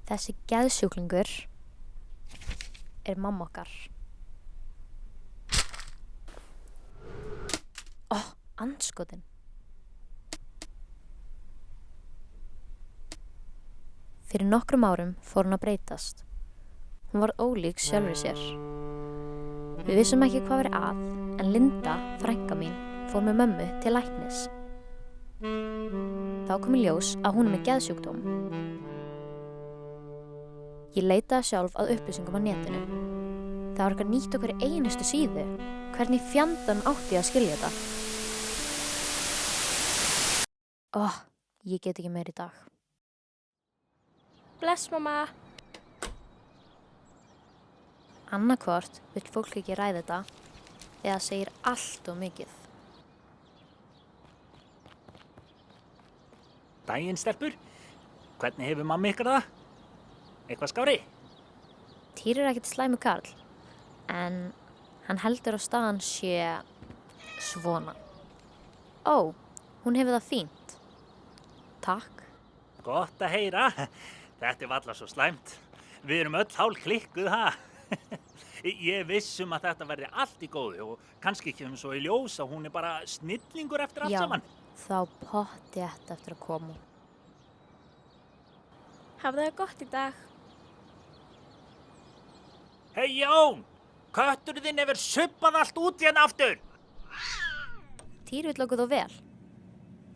Þessi geðsjúklingur mamma okkar. Andskotin. Fyrir nokkrum árum fór hún að breytast. Hún varð ólík sjálfri sér. Við vissum ekki hvað væri að, en Linda, frænka mín, fór með mömmu til læknis. Þá kom í ljós að hún með geðsjúkdóm. Ég leitaði sjálf að upplýsingum á netinu. Það var eitthvað nýtt á hverju einustu síðu. Hvernig í fjandanum átti ég að skilja þetta? Ég get ekki meir í dag. Bless, mamma. Annarkvort vill fólk ekki ræða þetta eða segir allt of mikið. Daginn, stelpur. Hvernig hefur mamma ykkur það? Eitthvað skári? Týr ekkert slæmu karl, en hann heldur á staðan sé svona. Hún hefur það fínt. Takk. Gott að heyra. Þetta varla svo slæmt. Við erum öll hálf klikkuð, ha? Ég vissum að þetta verði allt í góðu og kannski kemur svo í ljós að hún bara snillingur eftir allt saman. Já, þá pottþétt eftir að koma. Hafðu það gott í dag. Hey Jón, kötturinn þinn hefur suppað allt út hérna aftur. Týr vill okkur þó vel.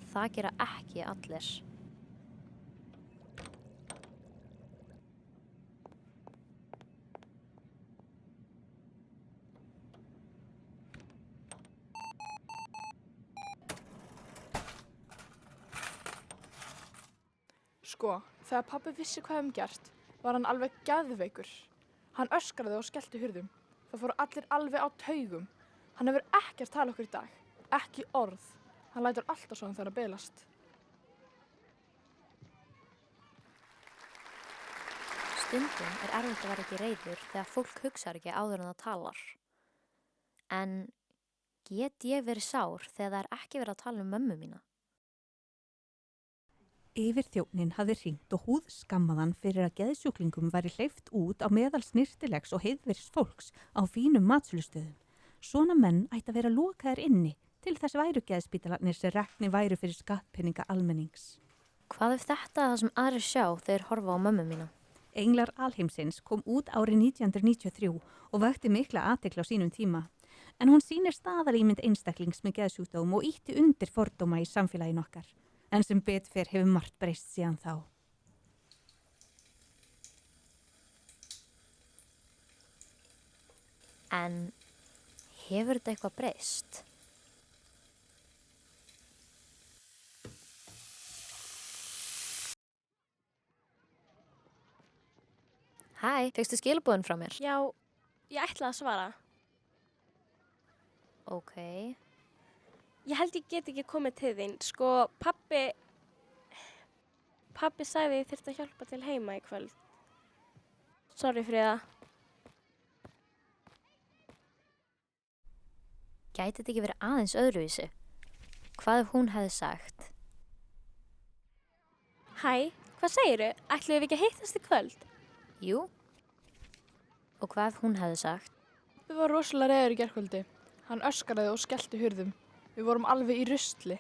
Það gera ekki allir. Sko, þegar pabbi vissi hvað gert, var hann alveg geðveikur. Hann öskraði og skellti hurðum. Það fóru allir alveg á taugum. Hann hefur ekkert talað okkur í dag. Ekki orð. Hann lætur alltaf svo hann þarf að bilast. Stundum erfitt að vera ekki reiður þegar fólk hugsar ekki áður en það talar. En get ég verið sár þegar það ekki verið að tala um mömmu mína? Yfirþjónninn hafði hringt og húðskammaðan fyrir að geðsjúklingum væri hleypt út á meðal snyrtilegs og heiðvirðs fólks á fínum matsölustöðum. Svona menn ætti að vera lokaðir inni til þess væru geðspítalarnir sem rekni væru fyrir skattpeninga almennings. Hvað ef þetta er það sem aðrir sjá þegar horfa á mömmu mína? Englar alheimsins kom út árið 1993 og vakti mikla athygli á sínum tíma. En hún sýnir staðalímynd einstaklings með geðsjúkdóm og ýtti undir fordóma í samfélaginu okkar. En sem betur fer hefur margt breyst síðan þá. En hefur þetta eitthvað breyst? Hæ, fékkstu skilaboðin frá mér? Já, ég ætlaði að svara. Ok. Ég held ég get ekki komið til þín. Sko, pabbi sagði ég þyrfti að hjálpa til heima í kvöld. Sorry, Fríða. Gæti þetta ekki verið aðeins öðruvísi? Hvað ef hún hefði sagt? Hæ, hvað segirðu? Ætluðum við ekki að hittast í kvöld? Jú. Og hvað ef hún hefði sagt? Við varum rosalega reiður í gærkvöldi. Hann öskraði og skellti hurðum. Við vorum alveg í rusli.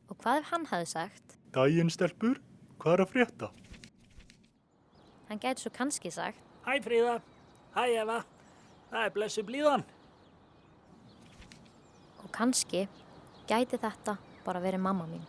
Og hvað ef hann hefði sagt? Daginn, stelpur. Hvað að frétta? Hann gæti svo kannski sagt. Hæ, Fríða. Hæ, Eva. Það er blessu blíðan. Og kannski gæti þetta bara verið mamma mín.